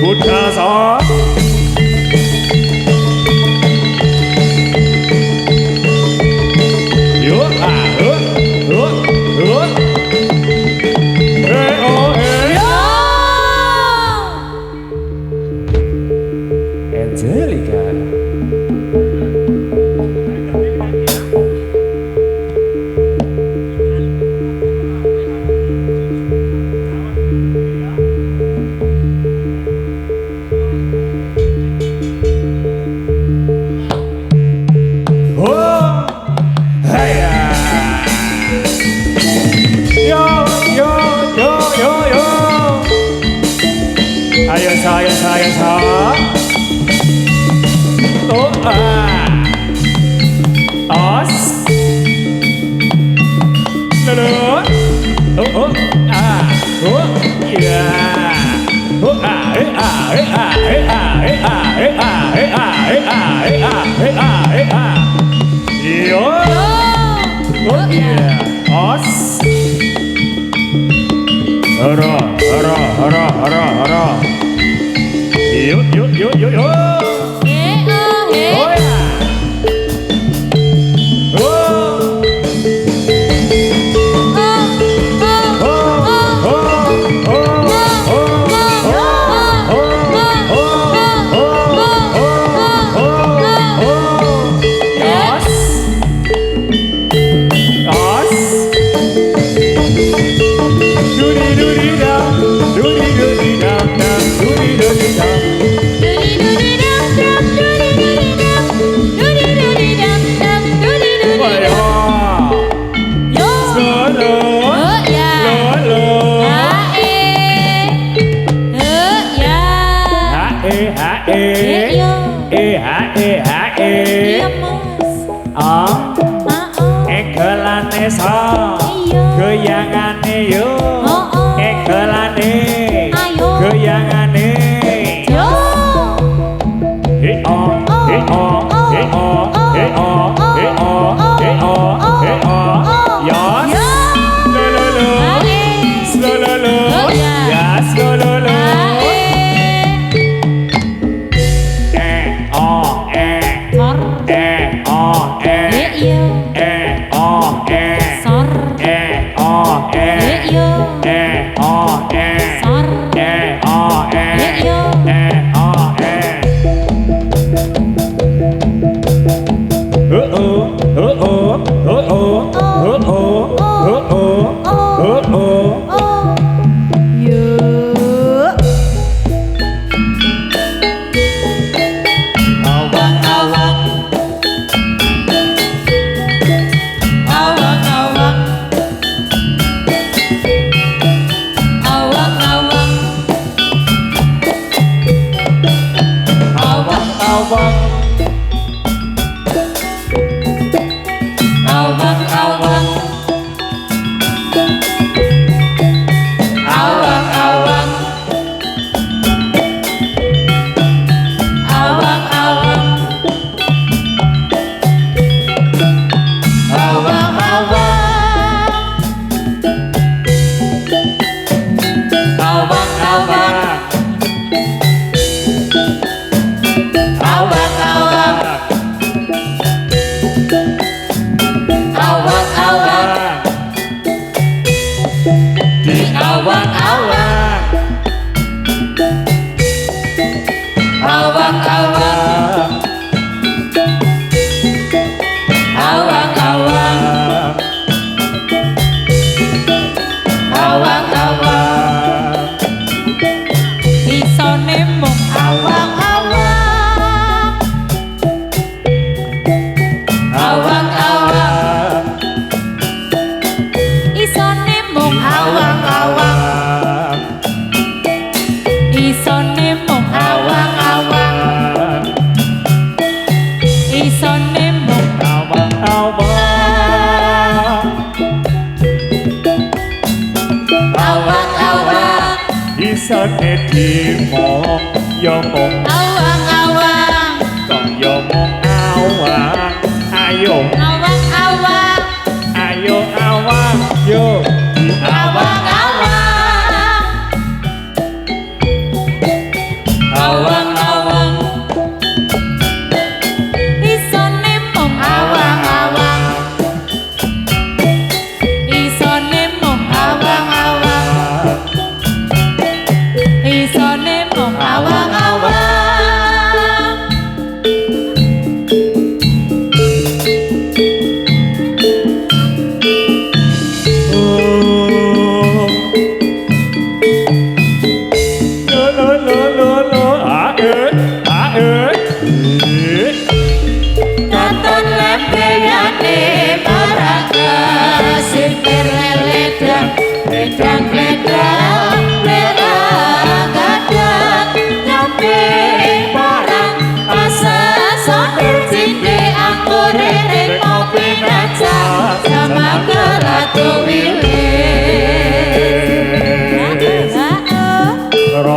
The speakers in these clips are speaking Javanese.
붙어서 awang awang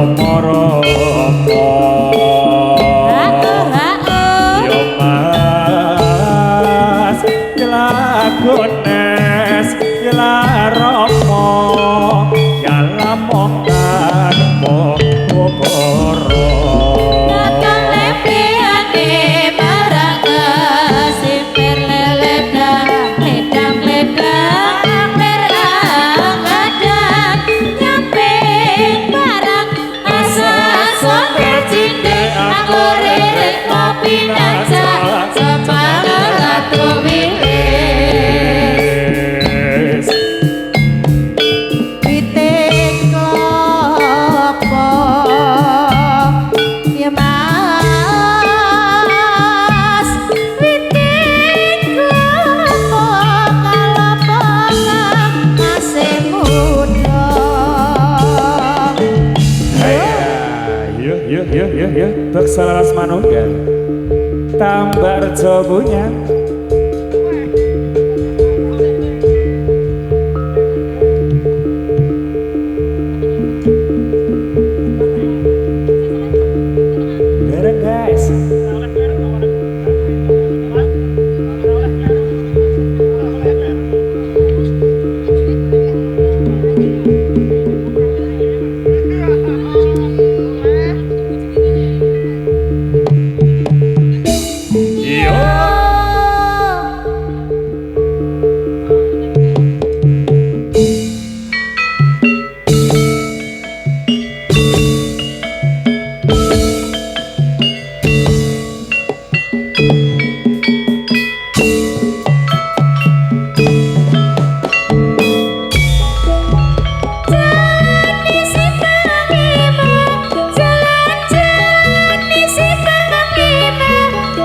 Rama-rama yo mas lagones Rama ya lamongan Bogoro Bak selaras manunggal tambah rejo bunyan bareng guys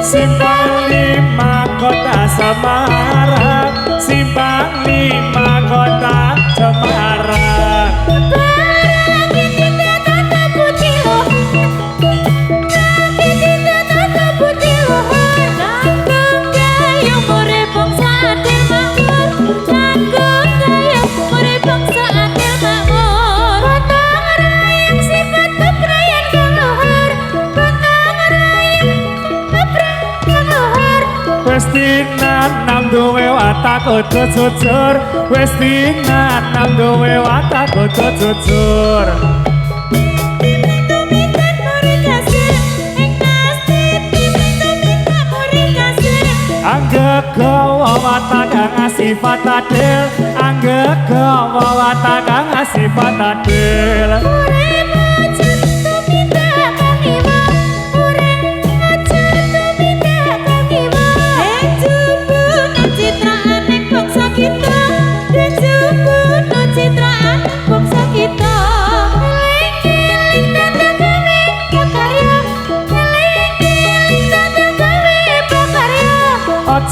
Simpang 5 kota Semarang Simpang 5 kota Semarang Wes tinanam duwe watak kudu jujur Wes tinanam duwe watak kudu jujur Anggap gawa watak kang sifat adil Anggap gawa watak kang sifat adil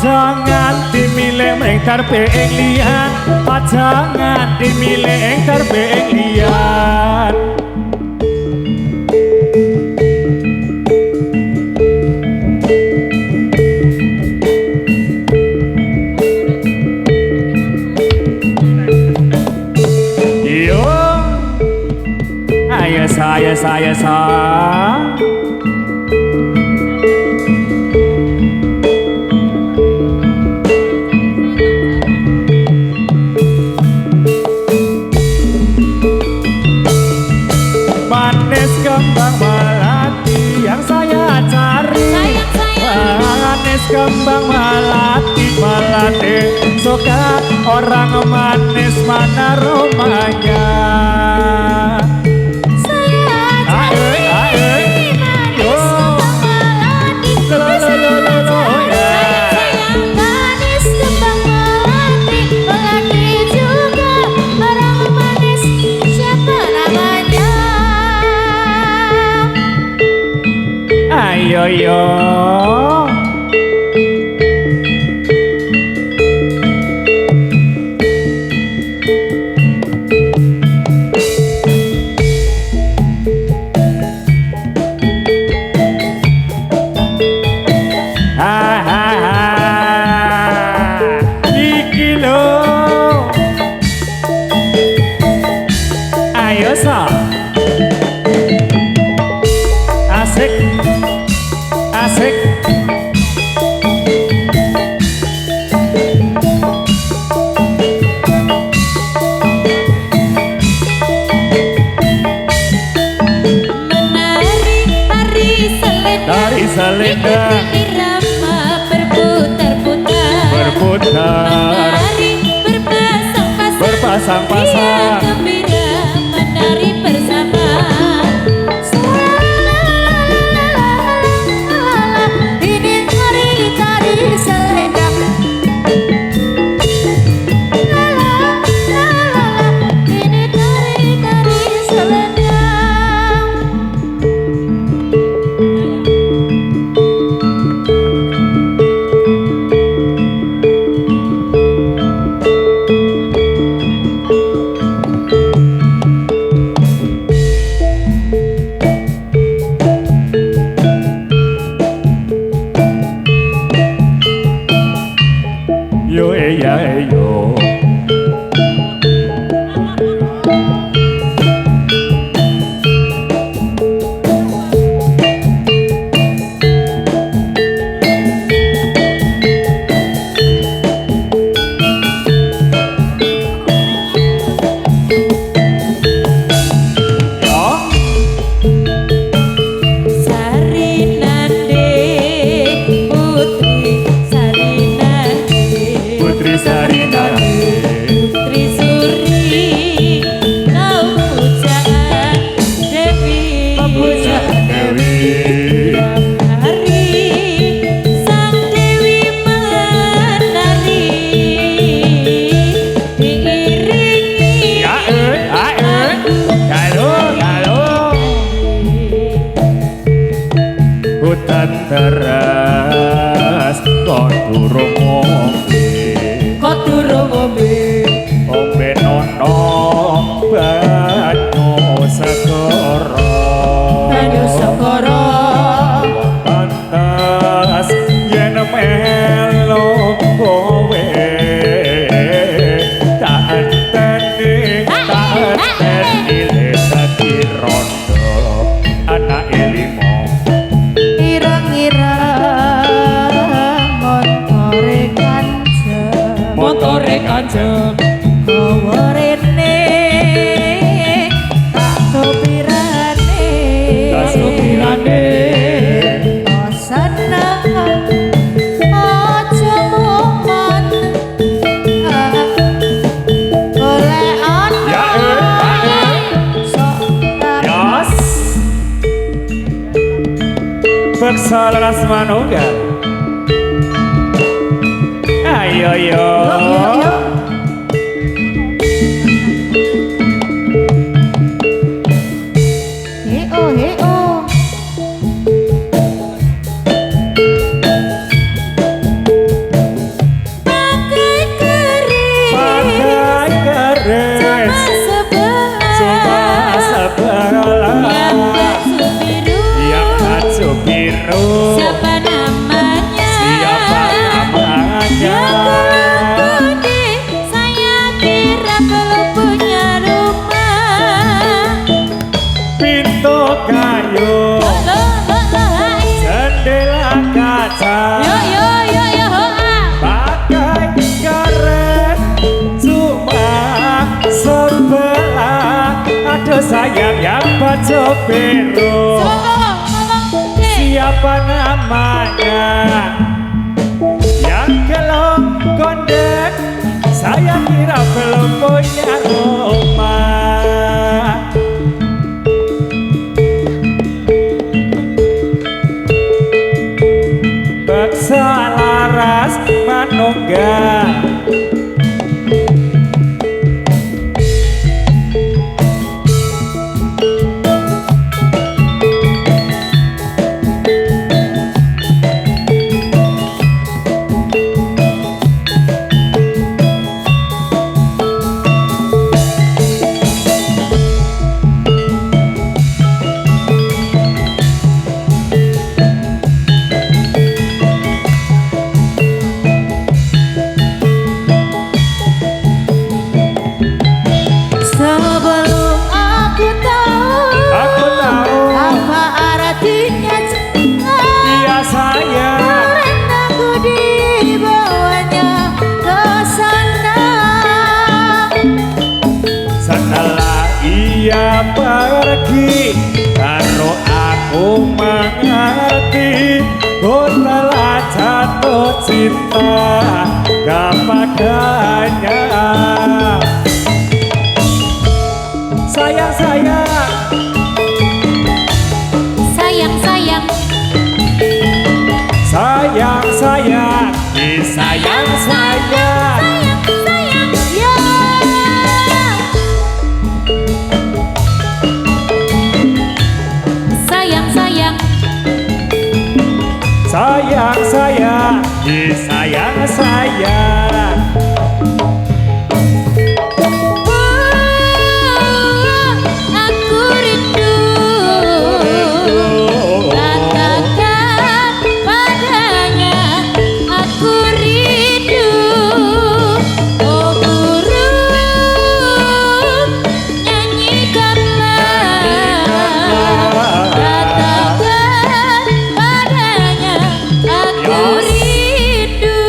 Aja nganti milih ing karpe ing liyan Aja nganti milih ing karpe ing liyan Yo ayo saya kembang melati yang saya cari manis kembang melati suka orang manis mana rumahnya yo iki lho ayo sa asik asik. Tari selendang irama berputar-putar, menari berpasang-pasang, berpasang-pasang. gembira menari bersama. Ini tari selendang, ini tari selendang. Yo ya yo. Hutan teras kok durung ngombe ombe nono banyu segara pantas yen melu kowe tak enteni lesati rondo anak limo. Motore kanjeng gawa rene tak sopirane seneng aja momon golek ana Yas Beksa laras manunggal. Ayo yo. Siapa namanya? Ya kalau saya kira belum punya rumah. Pintu kayu, jendela kaca, pakai karet, cuma sebelah ada sayap yang baju biru. Siapa namanya? Yang gelong kondek, saya kira belum punya rumah. Beksa laras manunggal. dia pergi karo aku mengerti ku telah jatuh cinta kepadanya. Sayang sayang sayang sayang sayang sayang disayang sayang sayang ya sayang sayang sayang sayang disayang sayang. Aku rindu katakan padanya aku rindu oh burung nyanyikanlah katakan padanya aku rindu.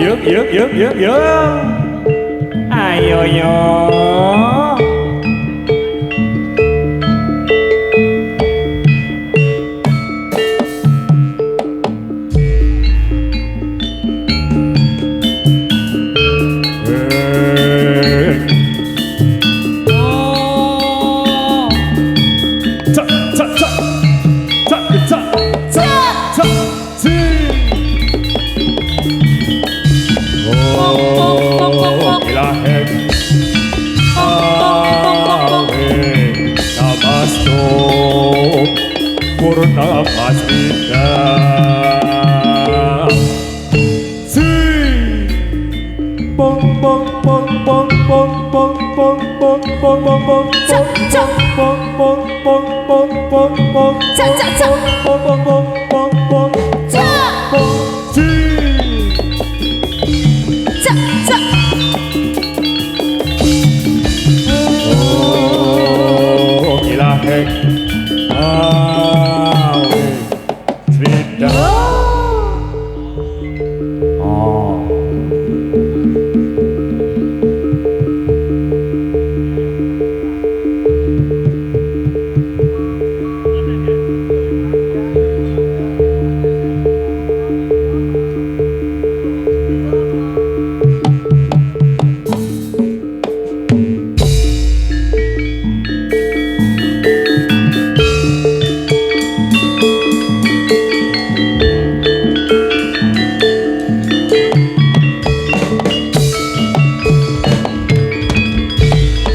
Yuk ayo yo. Purna Pasrita sing bong bong bong bong bong bong bong bong bong bong bong Cak, cak. bong bong bong bong bong bong Cak, cak, cak. bong bong bong bong bong Cak. bong sing Cak cak oh gila hek Frida. Oh.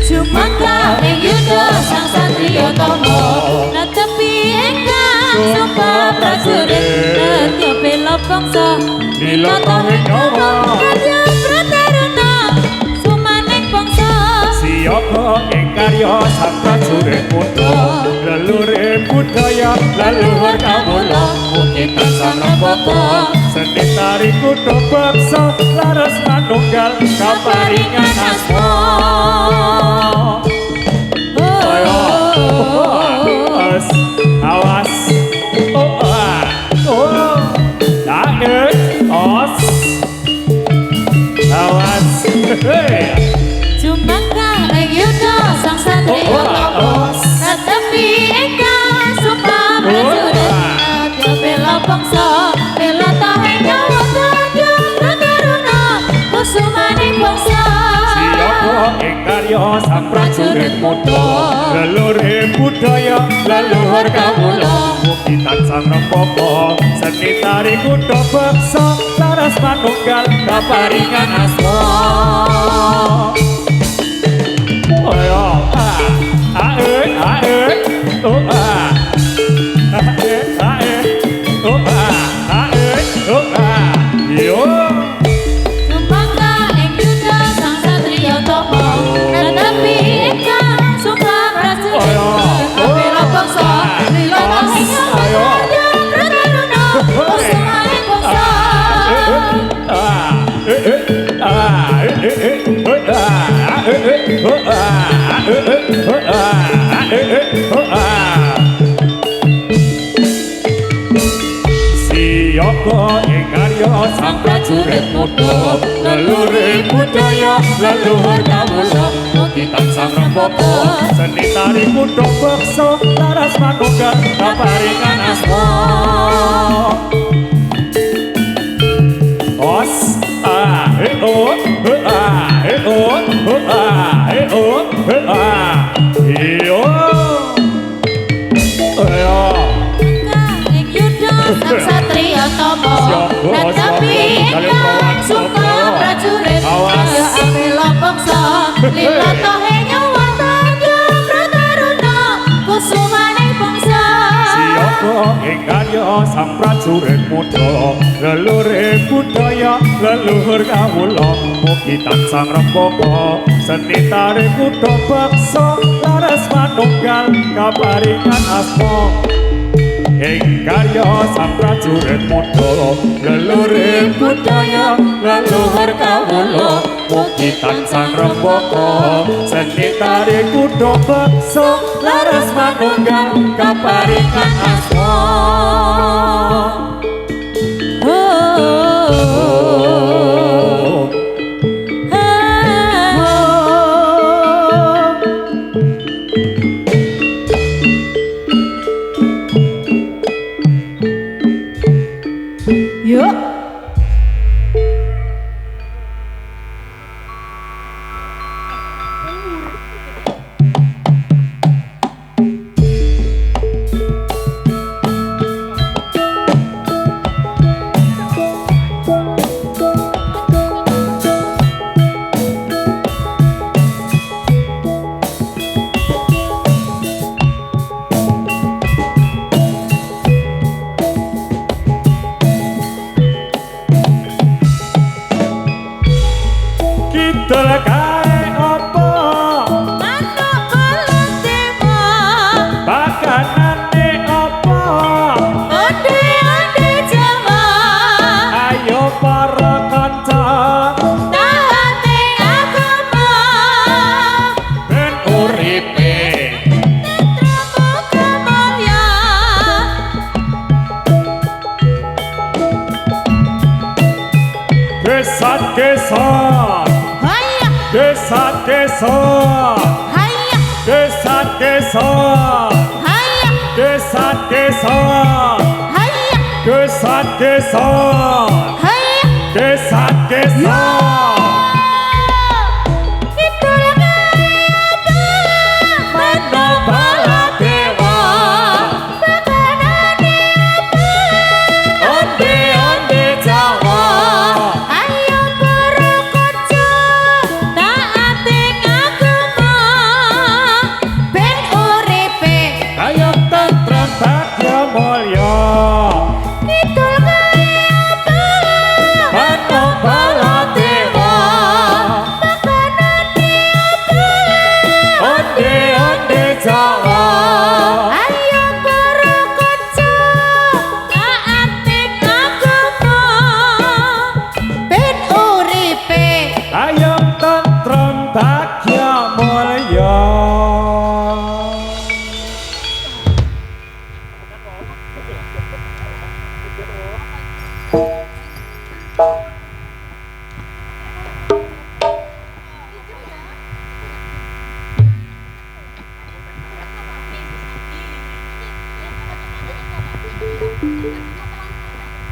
Sumangga ing yuda sang satriya tama netepi ingkang sumpah prajurit nedya bela bangsa Nilata ing nyawa kadya prataruna sumaning bangsa siyaga ing karya sang prajurit putra leluhur budaya leluhur kawula mugi tansah nembaka seni tari kutha bangsa laras manunggal kaparingan asma. Awas, awas, oh, oh, takut, os, awas, hei, Sumangga ing yuda sang satriya tama netepi ingkang sumpah prajurit nedya bela bangsa bela tahing nyawa kadya prataruna kusumaning bangsa siyaga ing karya sang prajurit muda leluhur budaya leluhur kawula mugi tansah nembaka seni tari kutha bangsa laras manunggal kaparingan asma. Ayo, oh yo. Sumangga ing yuda sang satriya tama netepi ingkang sumpah prajurit bela bangsa bela tahing nyawa kadya prataruna kusumaning bangsa Siyaga ing karya sang prajurit muda leluhur budaya leluhur kawula mugi tansah rembaka seni tari kuda beksa laras manunggal kaparingan asma os Sang Satria Tama Nadapi ingkang suka prajurit Kaya apela bangsa Lila tohe nyawa tanda Prataruna kusumane bangsa Siapa ingkarya sang prajurit muda leluhur budaya leluhur kawula mugi tansah rembaka seni tari kuda beksa laras manunggal kaparingan asma ing karya sang prajurit muda leluhur budaya leluhur kawula mugi tansah rembaka seni tari kuda beksa laras manunggal kaparingan asma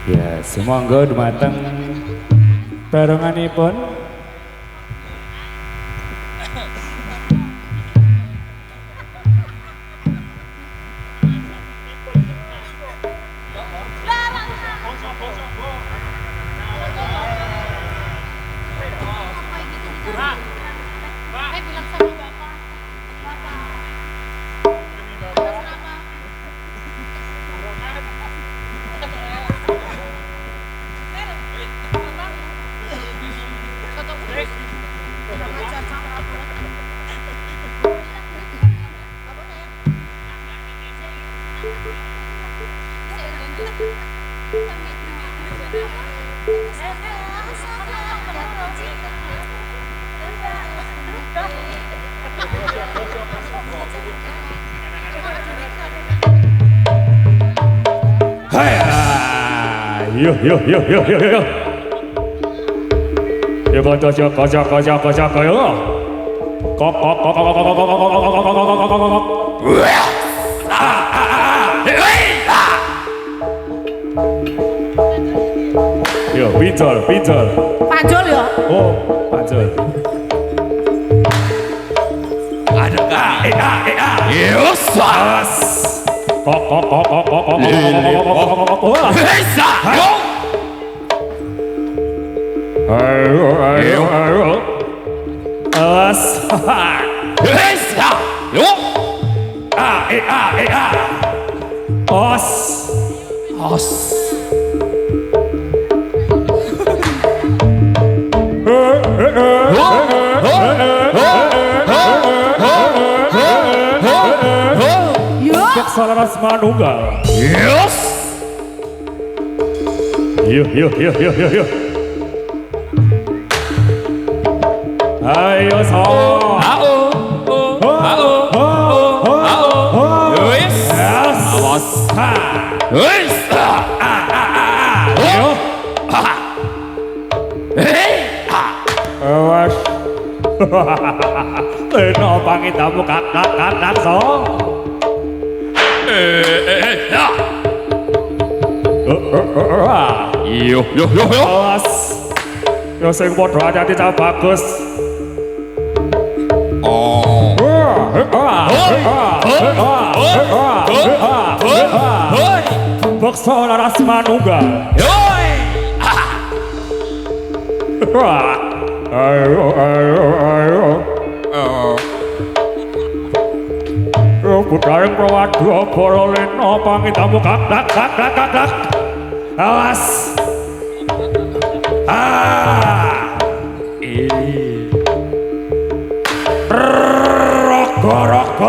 ya semonggo dumateng barenganipun Yo. Ya bodo Joko yo. Yo, pinjol. Panjol ya. Oh, pinjol. Yes. Ayo. Solaras manunggal. Yes. Yo. Ayo so. Yes. Awas. Yes. Yo. Awas. Teno pangitamu kakak so. Yo. Awas. Yo sing padha ati cah bagus. Beksa laras manunggal. Ayo. Putraing Prawadya Baralena pangitamu kakak. Awas.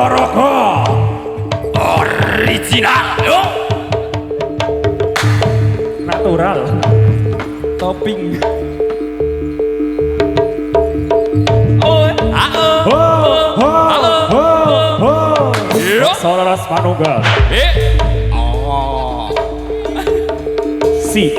Rogo. Original. Yo. Natural. Topping. Solaras manunggal. Si.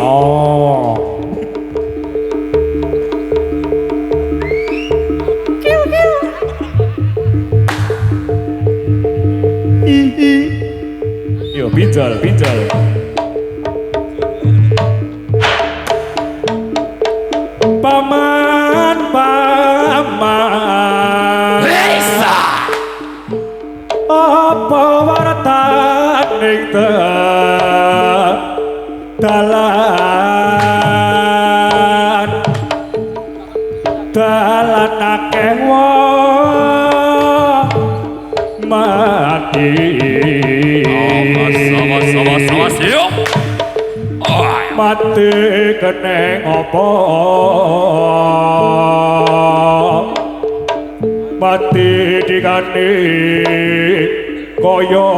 Yo, pinjal. Paman. Apa wartaning dalan akeh wong mati. Awas yo. Mati keneng apa? Mati digani kaya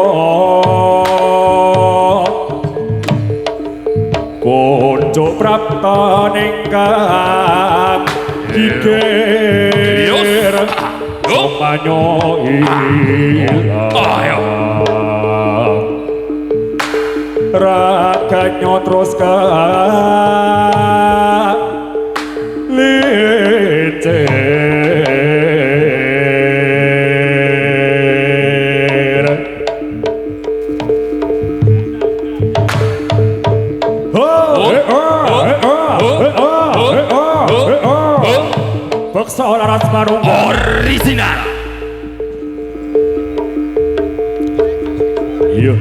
kunjuk prapta ingkang dikir somanyo ilang raganya terus Beksa laras manunggal original. Yo,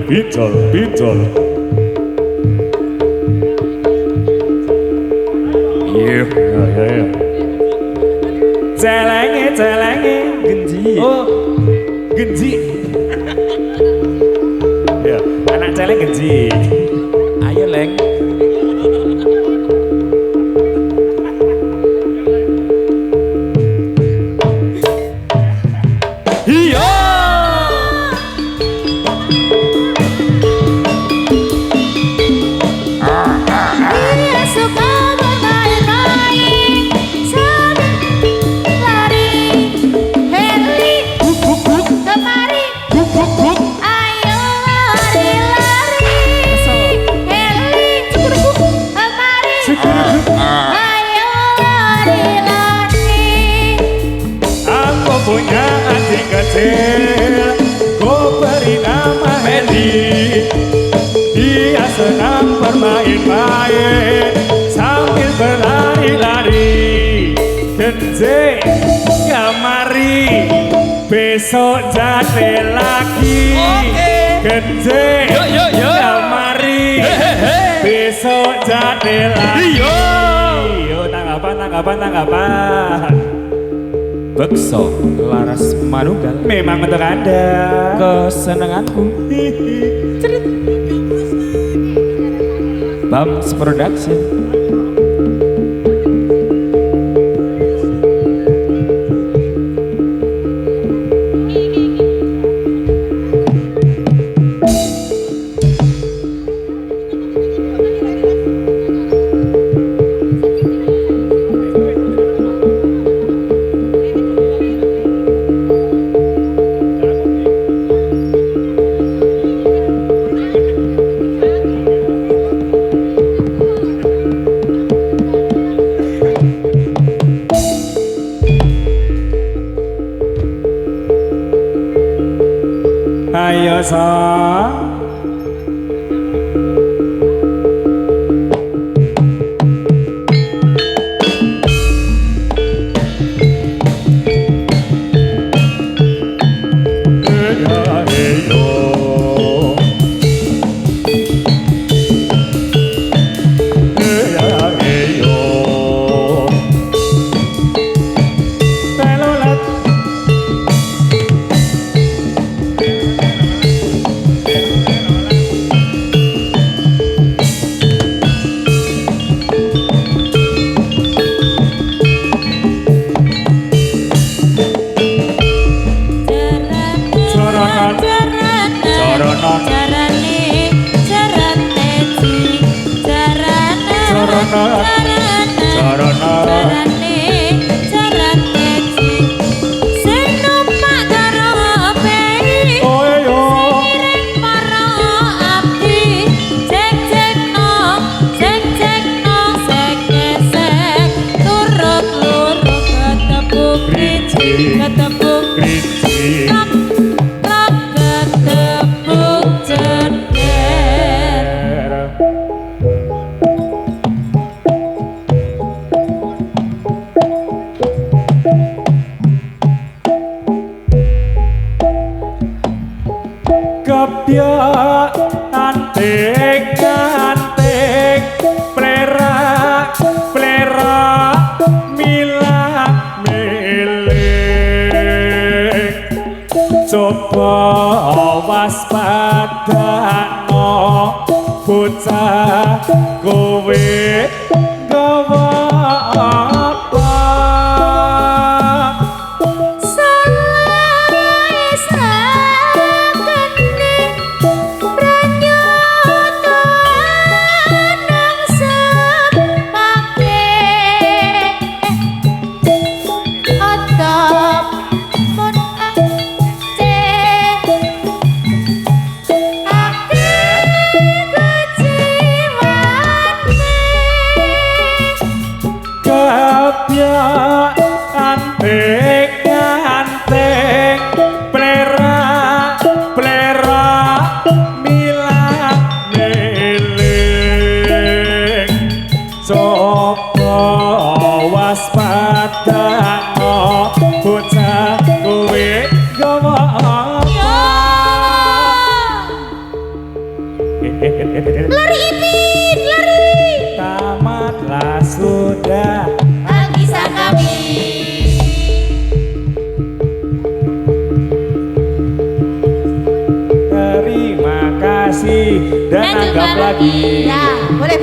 pinjol. Yo. Celenge, genji. Oh, genji. Ya, anak celeng genji. Ayo, Leng. Iya. Dia suka bermain-main sambil lari, Henry kemari, ayo lari-lari, Henry besok jate lagi. Oke. Gede. Yo. Mari. Besok jate lagi. Yo tanggapan. Bekso Laras Manunggal Memang untuk Anda. kesenanganku. Bams Production. Ayo sang. Kebyak antik plerak milik coba waspadano bocah kowe gawa apa Lari Ipin, lari. Tamatlah sudah Alkisah kami. Terima kasih dan anggap lagi. Ya, boleh.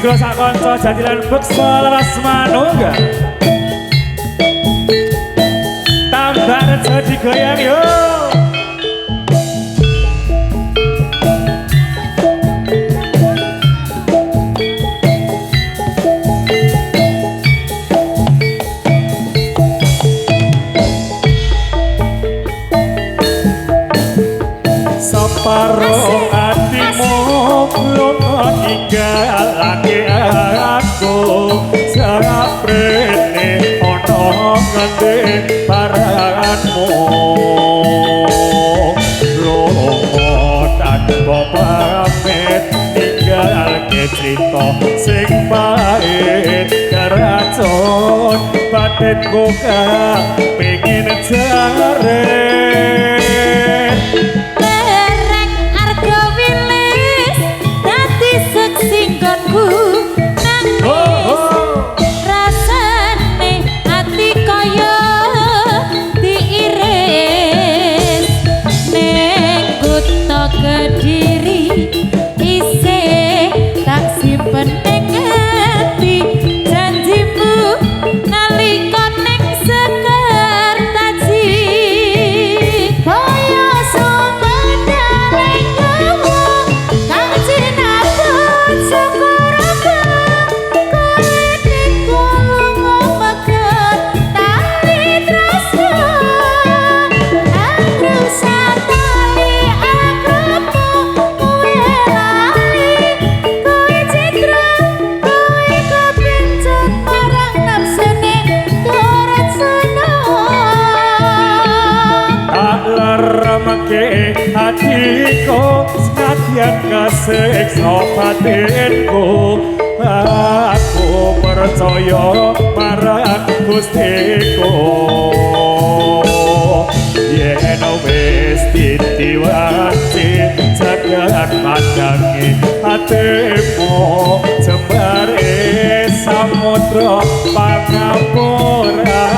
Kula sak kanca jadilan beksa Laras Manunggal. bareng jadi goyang yuk. Separo hatimu lunga ninggalake aku saprene ono ngendi paranmu lunga tanpa pamit ninggalke crita sing pahit keracun batinku pengin jare singgonku nangis rasane ati kaya diiris ning kutha Kediri isih tak simpen ning ati janjimu nalika ning Sekertaji kaya sumedhaling gawa kang jinaku hatiku senadyan kasiksa batinku aku percaya marang Gustiku yen wis ditiwati jagat mandangi hatimu jembare samudra pangapuraku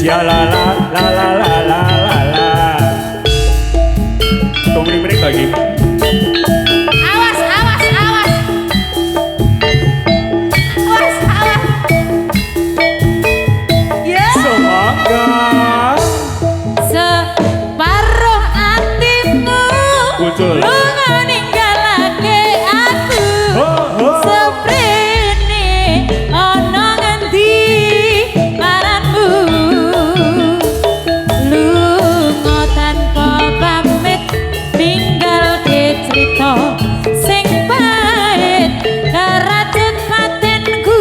ya la la la la la la la la. Tunggu menit lagi. Awas awas awas. Awas awas. Ya. Semoga separuh hatimu muncul. lunga ninggalake aku. Seprene ana ngendi paranmu lunga tanpa pamit ninggalke crita sing pahit kerajut batinku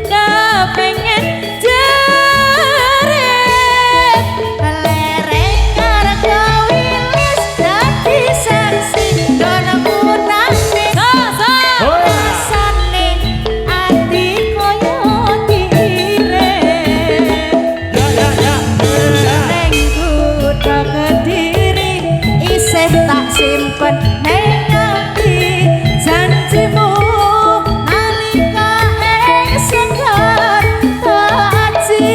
kepengin jerit lereng karga wilis dadi saksi donoku nangis rasane ati koyo diirit neng kutha Kediri isih tak simpen neng ati janjimu nalika ing Sekertaji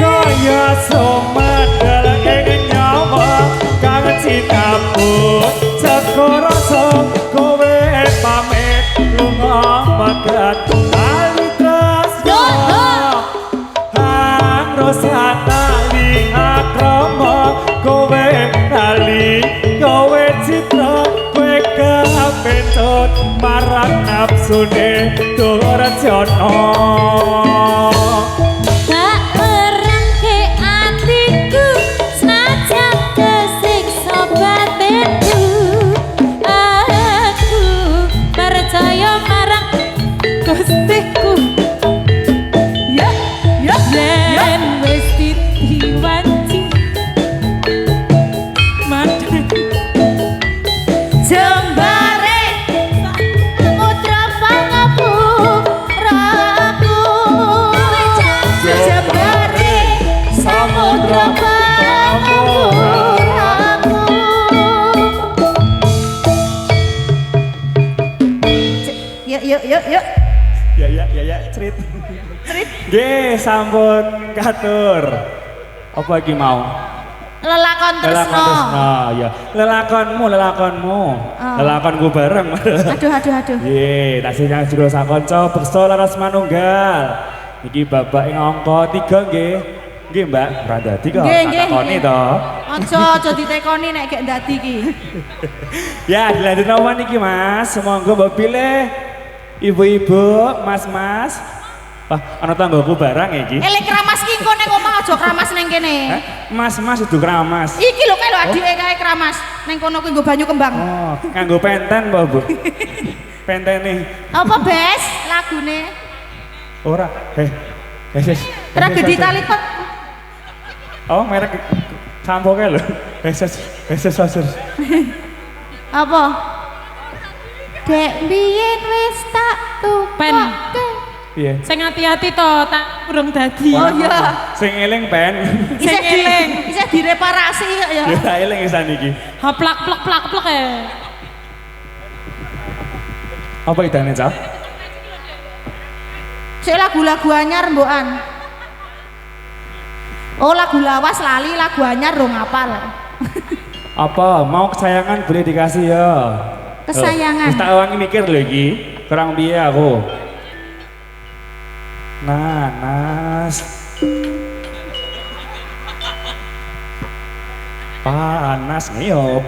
kaya sumedhal ing nyawa kang cintamu sekorasa kowe pamit lunga megat ali tresno Rosatali akrama kowe kali kowe citra kowe kapentut marang nafsune Durjana tak merangke atiku senajan kesiksa batinku aku percaya marang Gustiku ya ya yen wis ditiwanci madheng jembare samudra pangapuraku jembare samudra pangapuraku yuk ya cerit nggih sampun katur apa iki mau Lelakon tresno. ya. Lelakonmu. Oh. Lelakonku bareng. Aduh. Ye, tak sinyang juga sak kanca beksa laras manunggal. Niki bapak ing angka 3 nggih. Nggih, Mbak. Ora dadi kok. Tak takoni to. Aja ditekoni nek gek ndadi iki. Ya, dilanjut awan iki, Mas. Semonggo mbok pilih ibu-ibu, mas-mas. Wah, ana tanggoku barang ya iki. Elek keramas ki engko ning omah aja keramas ning kene. Mas-mas itu keramas. Iki lho kae lho adike kae keramas. Ning kono kuwi nggo banyu kembang. Oh, nganggo penten apa, Bu? Pentene. Apa bes lagune? Ora. Ora gede tali kok. Oh, merek sampo kae lho. Heses. Apa? Dek biyen wis tak Pen. tukokke. Iya. Sing hati-hati to, tak urung dadi. Oh iya. Sing eling pen. Isih isih direparasi kok ya. Ya eling isan iki. Ha plak ya. Apa idane, Cak? Sik lagu-lagu anyar mbokan. Oh lagu lawas lali, lagu anyar rong apal. Apa? Mau kesayangan boleh dikasih ya. Kesayangan. Wis tak wangi mikir lho iki. Kurang piye aku. Nanas. Panas ngiyop.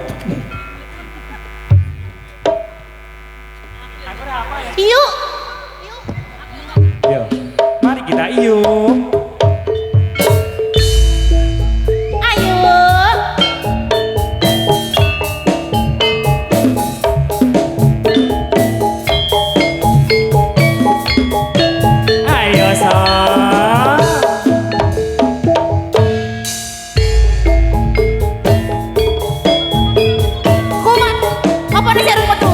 Yuk. Yo. Mari kita yuk. Ayo. Ayo sa. Kumat. Apa nih jarum metu?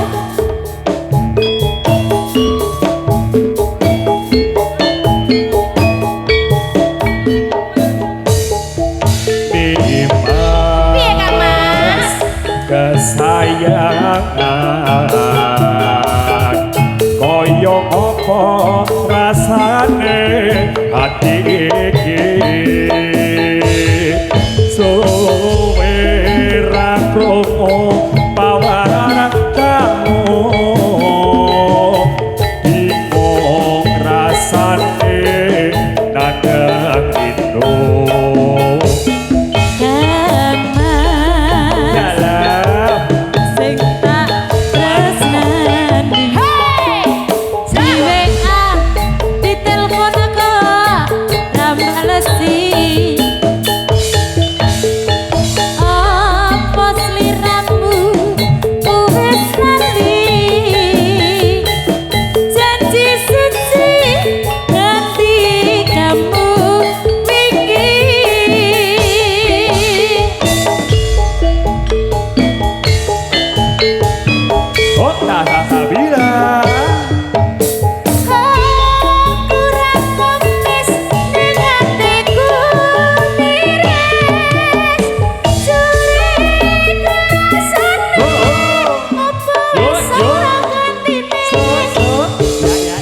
Piye Kang Mas? Kesayangan koyo apa rasane ati iki suwe ra krungu pawaran kamu bingung rasane nadang rindu dalam Sing tak tresnani. Hey! Di WA, di telepon aku, ra balesi. Apa sliramu wis lali? Janji suci nanti kamu mikir. oh tak bilang Aku ra komis ning atiku miris. Sulit rasane apa iso gantine.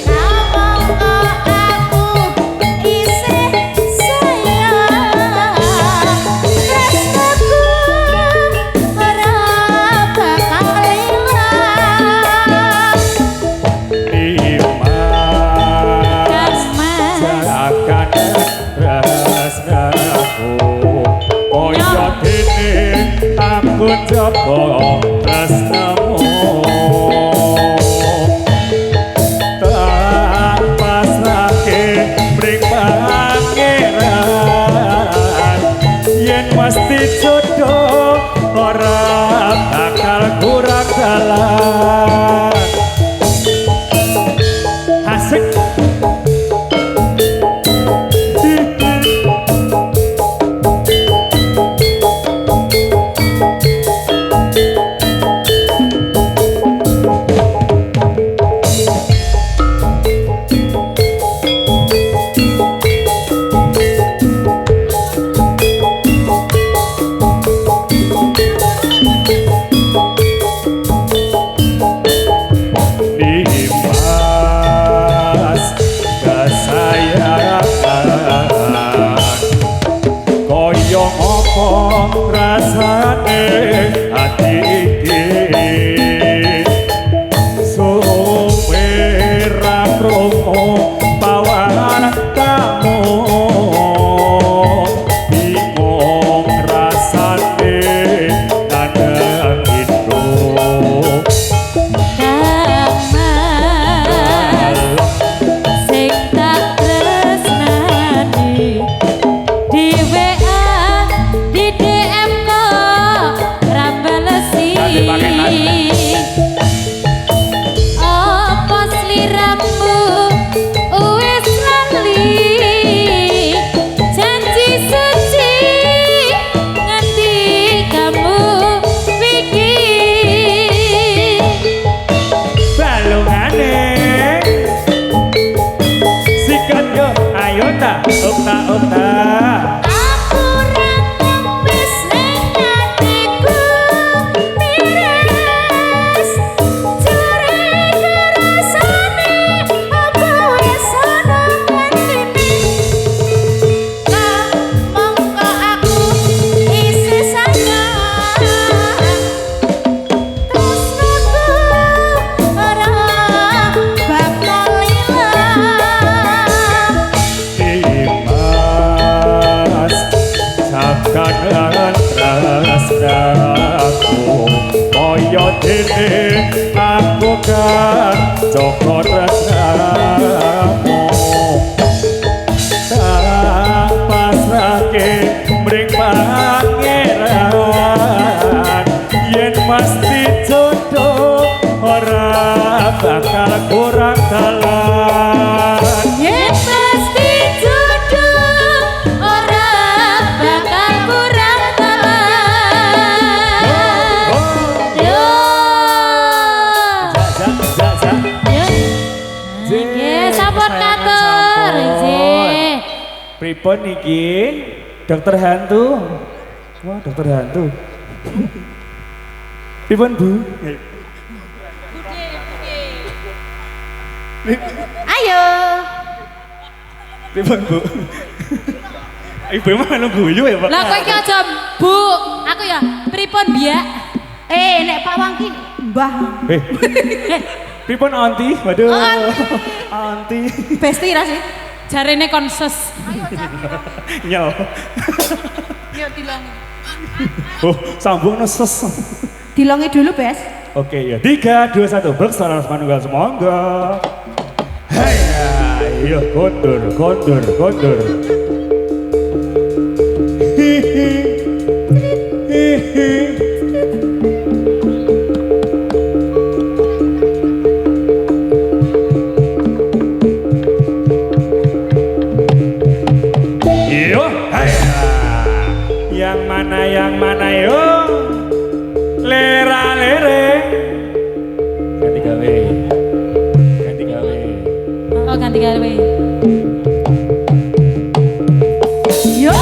Namung kok aku isih sayang. Tresnaku ora bakal ilang. Dimas jarakan rasnaku koyo dene aku coba tresnamu tak pasrahke mring pangeran yen mesti jodoh ora bakal kurang dalan asik. kaya dene aku kan Joko tresnamu tak pasrahke mring pangeran yen mesti jodoh ora bakal kurang dalan Yen pasti jodoh ora bakal kurang talan. Yo. Yo. Nggih, sampun katur. Nggih. Pripun niki? Dokter hantu. Wah, dokter hantu. Pripun, Bu? Ayo. Pripun, Bu? Ibu emang anu guyu ya, Pak? Lah kowe iki aja, Bu. Aku ya pripun biak? Nek Pak Wangki Mbah. Pripun Aunty? Waduh. Oh, Aunty. Besti ra sih? Jarene konses. Nyel. Yuk dilongi. Oh, sambung neses. Dilongi dulu, Bes. Oke ya, 3, 2, 1, bersalah manunggal semangga. Hai, ayo kondur, kondur, kondur. Hihi, hihi. Yo, hai. Yang mana yo? Lera lere. Ganti gawe. Ganti gawe. Oh, ganti gawe. Yo.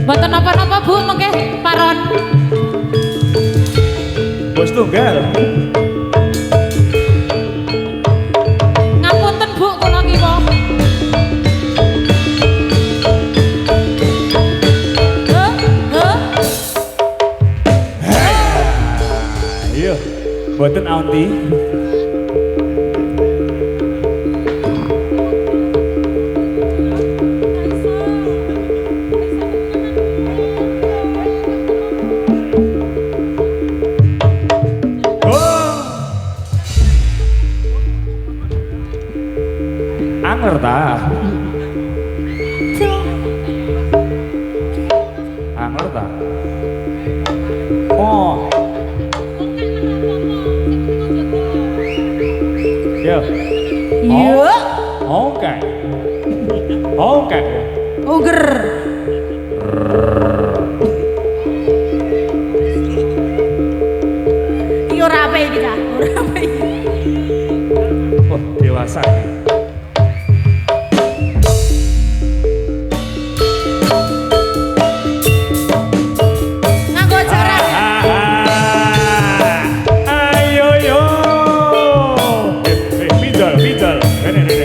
Mboten napa-napa Bu, mengke paron. Bos tunggal. Ngapunten Bu, kula kiwa. Iya, boten Aunty. Anger ta? Anger ta? Oh. Yo. Yo. Oke. Oke. Uger. Iki ora apa iki ta? Ora apa iki. Oh, dewasa. Nganggo jarak. Ayo yo. Pidol, pidol. Ini.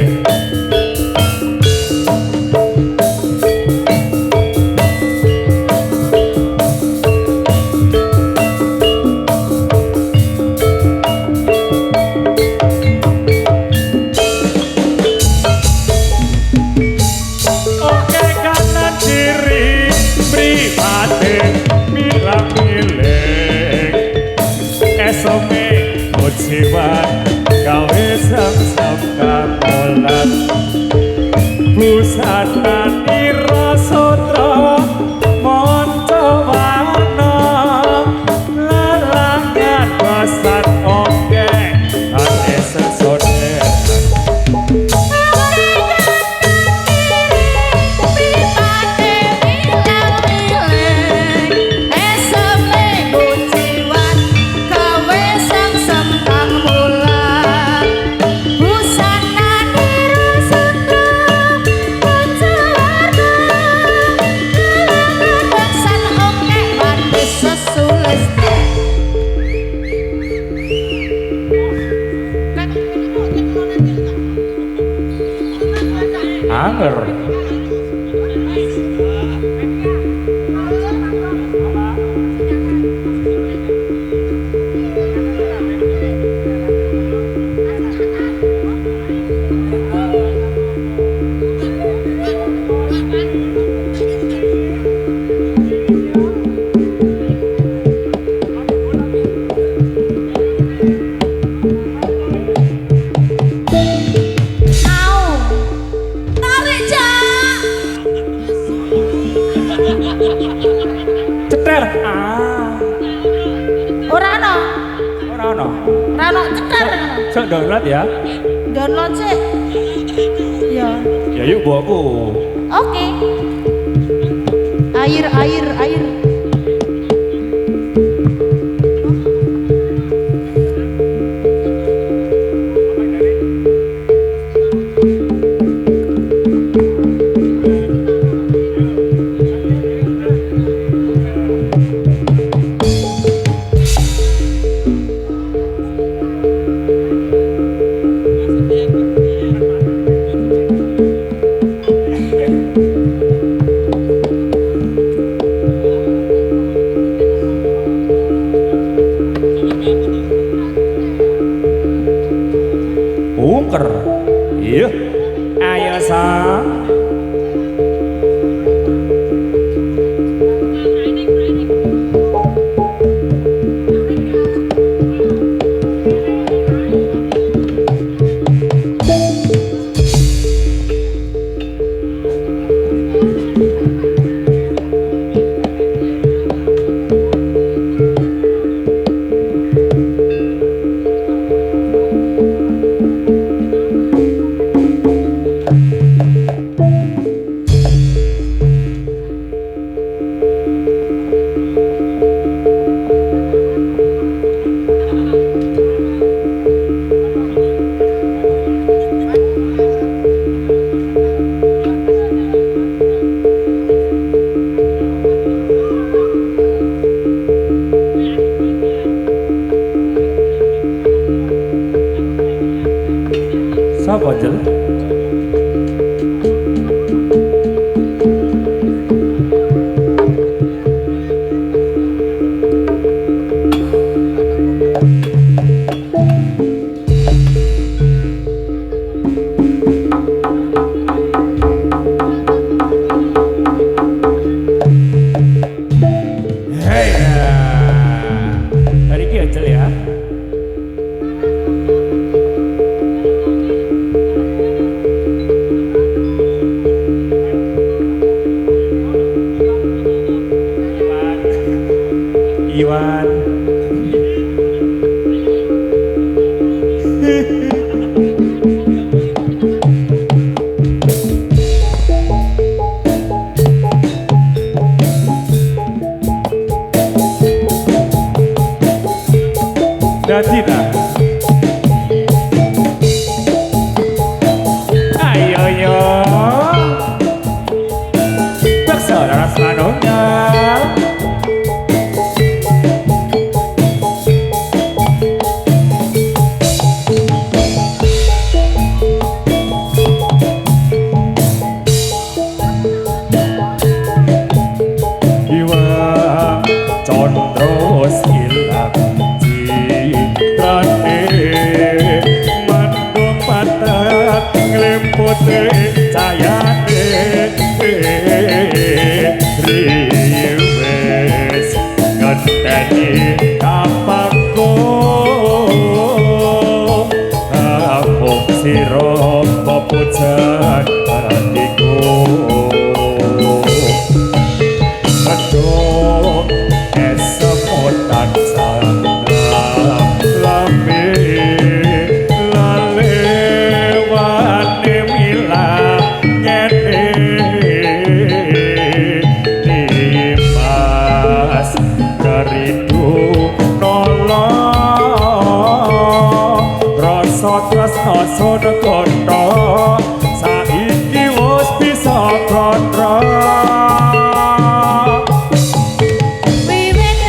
wis. Anger. Au. Tarik, Cak. Ceter. Ora ono. Ora ono. Ora ono ceker. Sok download ya. Download sih. Ya. Ya yuk Bu aku. Oke. Air, air, air. Ungker. Iya. Ayo sang. Sapa Jel? Hei, hari ini Jel ya. Iwan. Datina. Ayo yo. Bersaudara sepanuhnya. Condro silang citrane mendung patat nglemput cayane riwes ngenteni kapangku apung sira pepujan atiku aduh semut tansah lambe lalewani mila ngene dimas keridu nolong rasa tresno sono kondo saiki wis bisa kontrol. Wiwit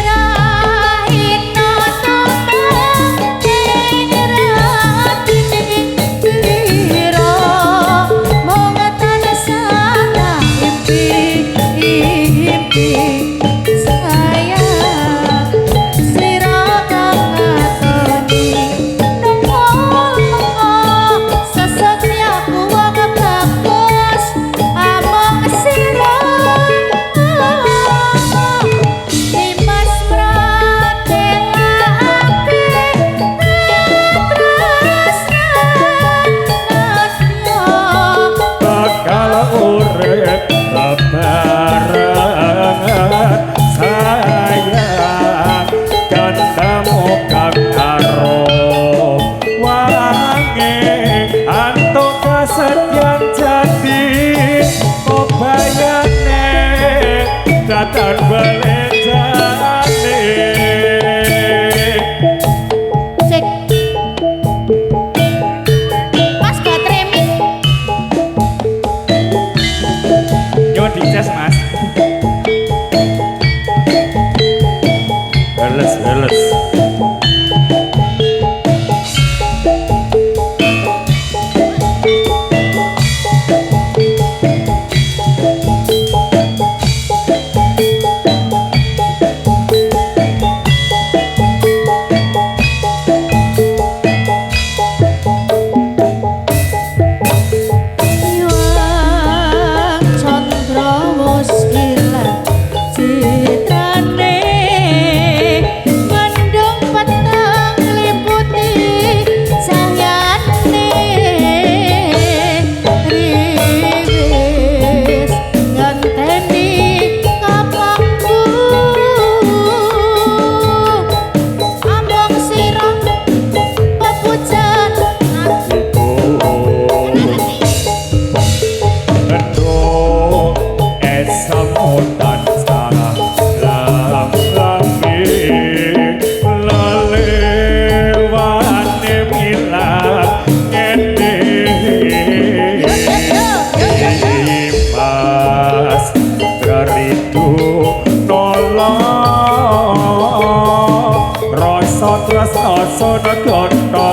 rasane gatha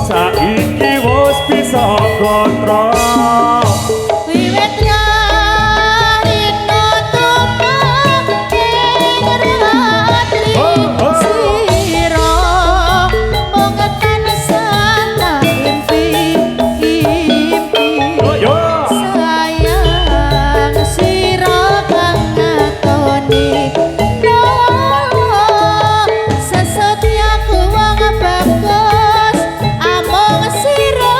saiki wis bisa kontrol. Wiwit rarino tumpah ing ratri sira mung tansah tak impi-impi sayang sira kang ngakoni sesetiaku wong bagus amung sira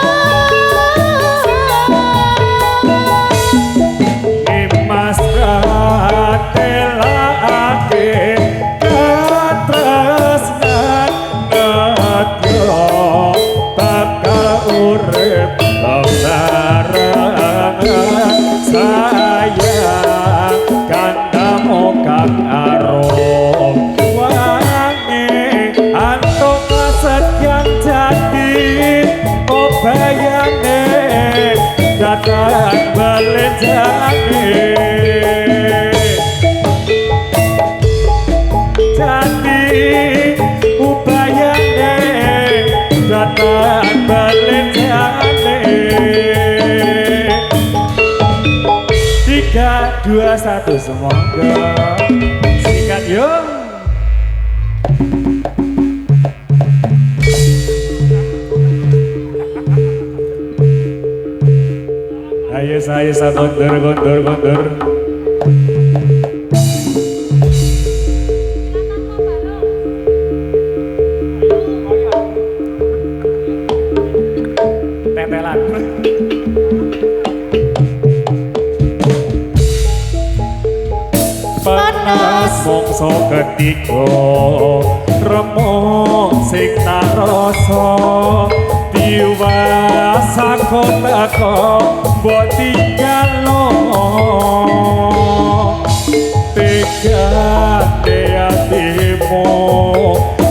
Mas katelake katresnan nedya bakal urip bebarengan sayang kandamu kang arum wangi antuk kasetyan jati obayane datang belenjane jati ubayane datang belenjane 3, 2, 1 semoga sikat yuk. Ayo saya kondur. Tetelan. Panas mongso ketiga remuk sing tak rasa diwasa kotako mbok tinggalno tegane atimu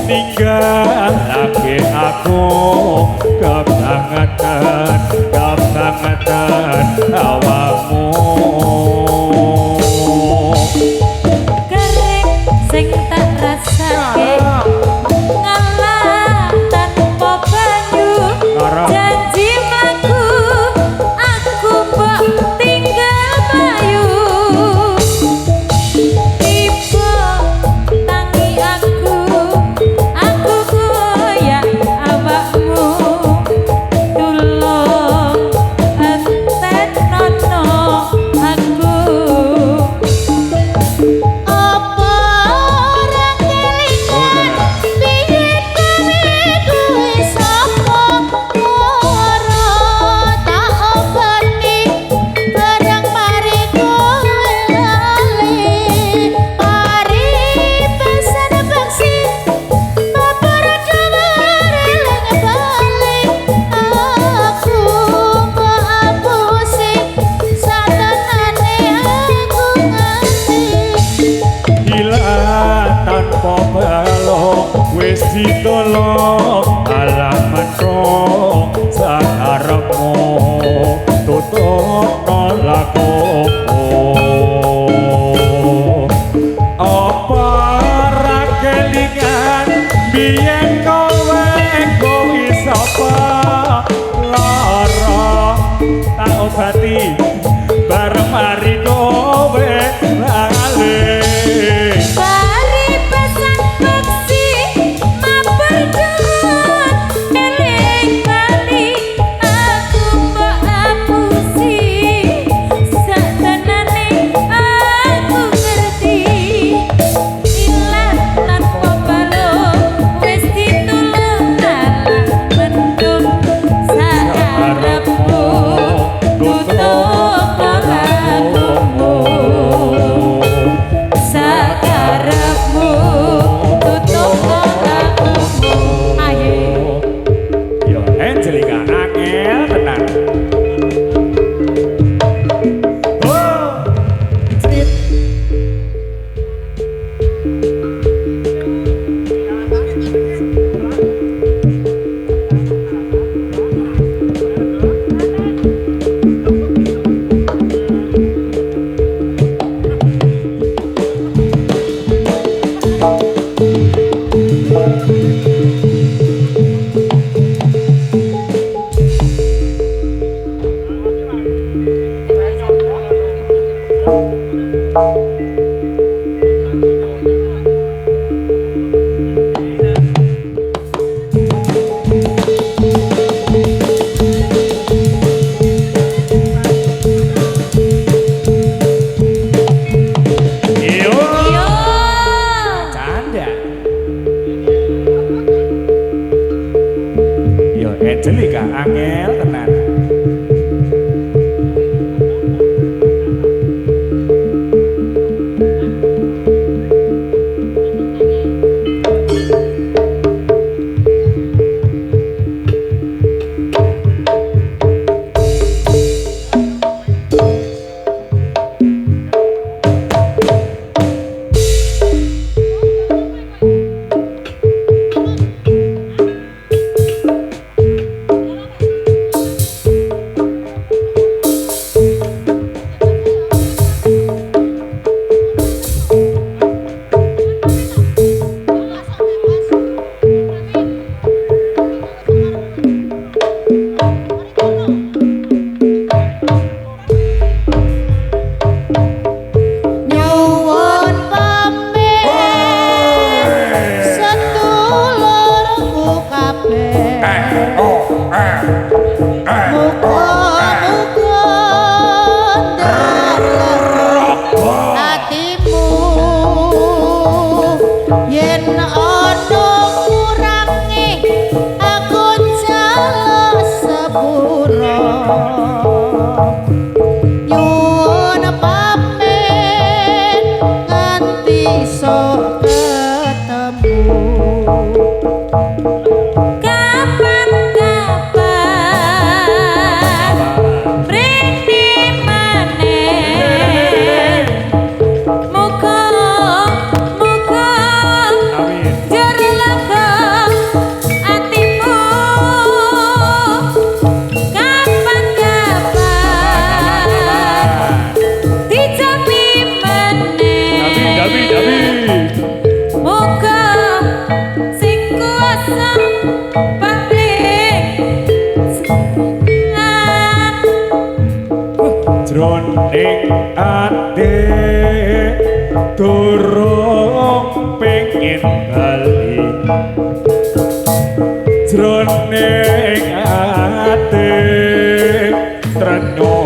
ninggalake aku kebangetan awakmu kering sing tak rasake ngalah tanpa banyu janji mlaku aku mbok tinggal mlayu tiba tangi aku goyah awakmu tulung entenono aku apa ora kelingan biyen kuwi sapa ora tak obati bareng mari kowe lali mari pesan beksi babar jawar eling bali aku maapusi satenane aku nganti Gila tanpa balong wis ditolong alamatku sakarepmu tutupno lakuku apa ra kelingan biyen kowe kuwi sapa lara tak obati bareng mari kowe lali Bari pesan beksi mabar jawar eling bali aku mbok apusi satenane aku ngerti ilang tanpa balung wis Angelika angel tenan. Nyuwun pamit sedulurku kabeh. Muga-muga ndelok atimu yen ana kurange aku jalo sepura. Nyuwun pamit nganti sok ketemu. Kapan-kapan rindu maneh. Muga-muga Amin. jero lega atimu. Kapan-kapan dijami maneh. Dabi. Muga sing kuasa pamit senengan. Jroning ati durung pengin bali. Jroning ati trenyo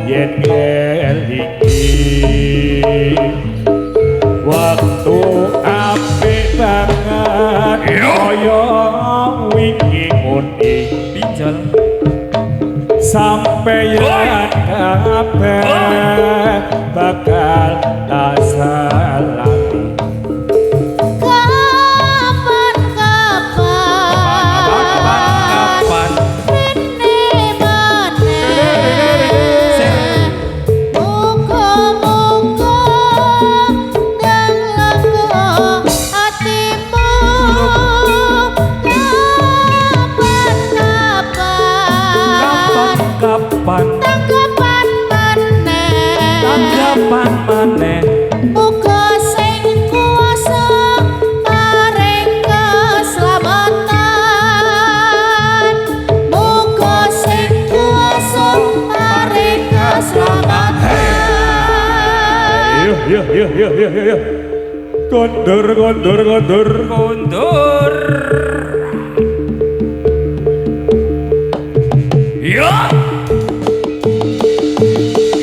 yen ngelingi. Waktu apik banget kaya wingi muni pinjol. Sampeyan kabeh bakal tak salami. Kapan-kapan rene maneh. Muga-muga ndelok atimu. Kapan-kapan Kapan tanggapan maneh. Muga sing kuasa paring keselamatan. Muga sing kuasa paring keselamatan. Yo. Kondur. Yo.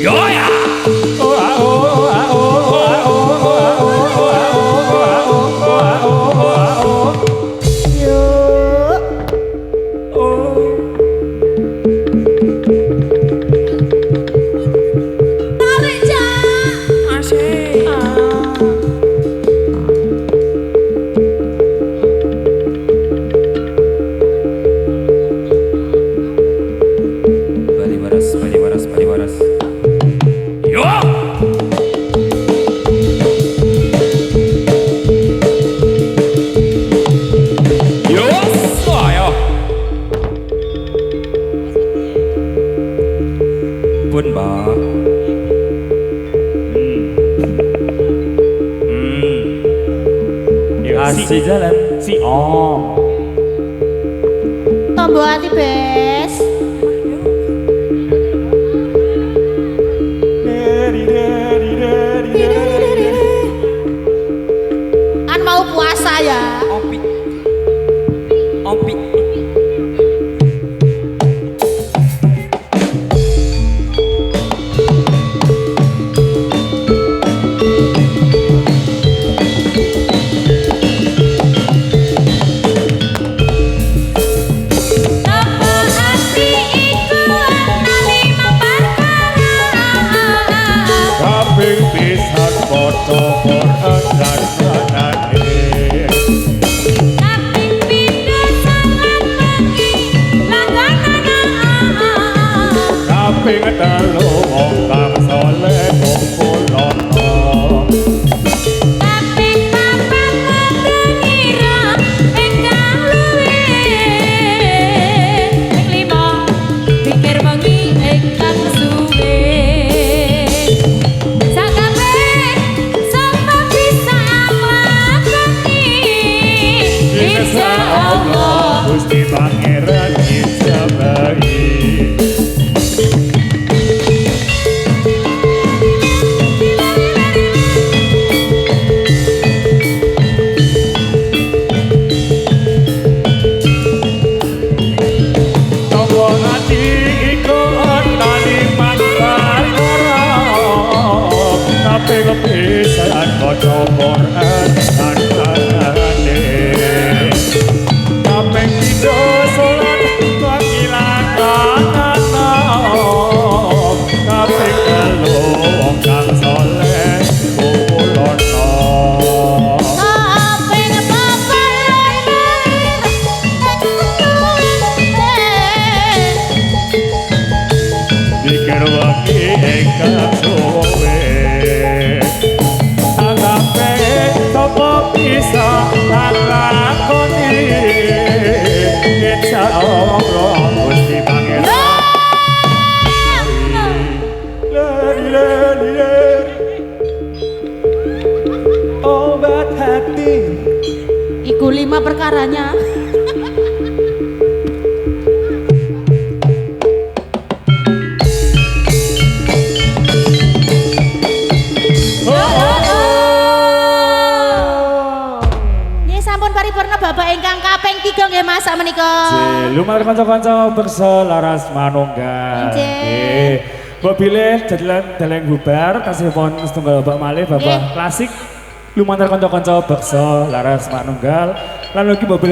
Yo ya. Yuk. Tarik jak. Asik. Bali waras. Yo. Yo, ayo. Pun Mbak. Asih jalan. Si Om. Tombol hati bes. Kan mau puasa ya. Opi. Kapan Allah Gusti Pangeran Ijabahi. Kepisahan baca Quran dan Qur'ane kaping pindho salat wakilan kanana kaping telu wong kang saleh kulono kaping papat dikir waki ingkang suwe bisa lakoni insya Allah Gusti Pangeran obat hati iku 5 perkaranya. Paripurna Bapak ingkang kaping 3 nggih Mas sak menika. Lumayan kanca-kanca berselaras manunggal. Nggih. Mbok bilih dalang bubar tasih pon setunggal Bapak malih Bapak klasik. Lumayan kanca-kanca berselaras manunggal lan ugi mbok bilih